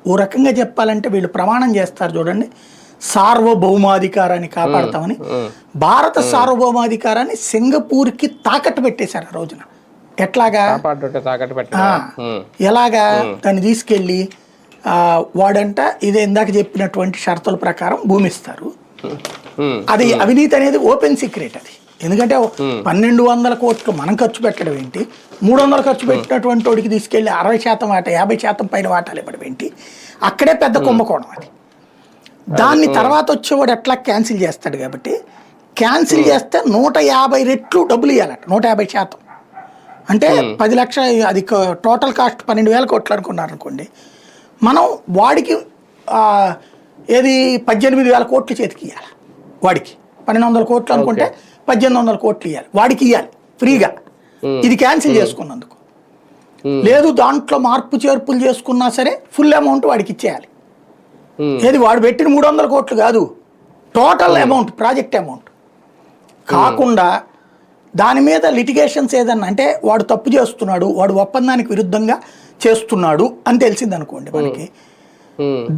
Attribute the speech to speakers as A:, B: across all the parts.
A: ఓ రకంగా చెప్పాలంటే వీళ్ళు ప్రమాణం చేస్తారు చూడండి, సార్వభౌమాధికారాన్ని కాపాడతామని. భారత సార్వభౌమాధికారాన్ని సింగపూర్కి తాకట్టు పెట్టేశారు ఆ రోజున. ఎట్లాగా? ఎలాగా? దాన్ని తీసుకెళ్ళి వాడంట ఇదే ఇందాక చెప్పినటువంటి షరతుల ప్రకారం భూమి ఇస్తారు. అది అవినీతి అనేది ఓపెన్ సీక్రెట్ అది. ఎందుకంటే 1200 కోట్లు మనం ఖర్చు పెట్టడం ఏంటి, 300 ఖర్చు పెట్టినటువంటి వాడికి తీసుకెళ్ళి 60% వాటా 50% పైన వాటాలు ఇవ్వడం ఏంటి? అక్కడే పెద్ద కుంభకోణం అది. దాన్ని తర్వాత వచ్చేవాడు ఎట్లా క్యాన్సిల్ చేస్తాడు కాబట్టి, క్యాన్సిల్ చేస్తే 150 రెట్లు డబ్బులు ఇవ్వాలట. 150%. అంటే 10 లక్షలు, అది టోటల్ కాస్ట్ 12,000 కోట్లు అనుకున్నారు అనుకోండి, మనం వాడికి ఏది 18,000 కోట్లు చేతికి ఇవ్వాలి. వాడికి 1,200 కోట్లు అనుకుంటే 1,800 కోట్లు ఇవ్వాలి, వాడికి ఇవ్వాలి ఫ్రీగా, ఇది క్యాన్సిల్ చేసుకున్నందుకు. లేదు దాంట్లో మార్పు చేర్పులు చేసుకున్నా సరే ఫుల్ అమౌంట్ వాడికి ఇచ్చేయాలి. ఏది వాడు పెట్టిన 300 కోట్లు కాదు, టోటల్ అమౌంట్, ప్రాజెక్ట్ అమౌంట్ కాకుండా దాని మీద లిటిగేషన్స్ ఏదన్నా అంటే వాడు తప్పు చేస్తున్నాడు, వాడు ఒప్పందానికి విరుద్ధంగా చేస్తున్నాడు అని తెలిసింది అనుకోండి మనకి,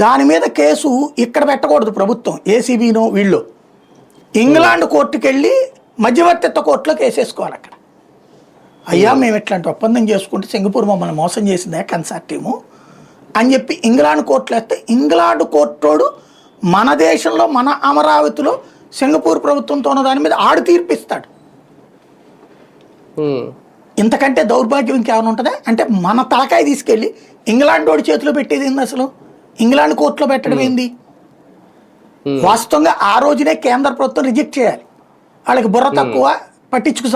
A: దాని మీద కేసు ఇక్కడ పెట్టకూడదు ప్రభుత్వం, ఏసీబీనో వీళ్ళు ఇంగ్లాండ్ కోర్టుకి వెళ్ళి మధ్యవర్తిత్వ కోర్టులో కేసేసుకోవాలి. అక్కడ అయ్యా మేము ఇట్లాంటి ఒప్పందం చేసుకుంటే సింగపూర్ మమ్మల్ని మోసం చేసిందే కన్సార్టిము అని చెప్పి ఇంగ్లాండ్ కోర్టులో వేస్తే, ఇంగ్లాండ్ కోర్టోడు మన దేశంలో మన అమరావతిలో సింగపూర్ ప్రభుత్వంతో ఉన్న దాని మీద ఆడు తీర్పిస్తాడు. ఇంతకంటే దౌర్భాగ్యం ఇంకేమైనా ఉంటుందా? అంటే మన తలకాయ తీసుకెళ్ళి ఇంగ్లాండ్ వాడి చేతిలో పెట్టేది ఏంది అసలు? ఇంగ్లాండ్ కోర్టులో పెట్టడం ఏంది? వాస్తవంగా ఆ రోజునే కేంద్ర ప్రభుత్వం రిజెక్ట్ చేయాలి. వాళ్ళకి బుర్ర తక్కువ, పట్టించుకు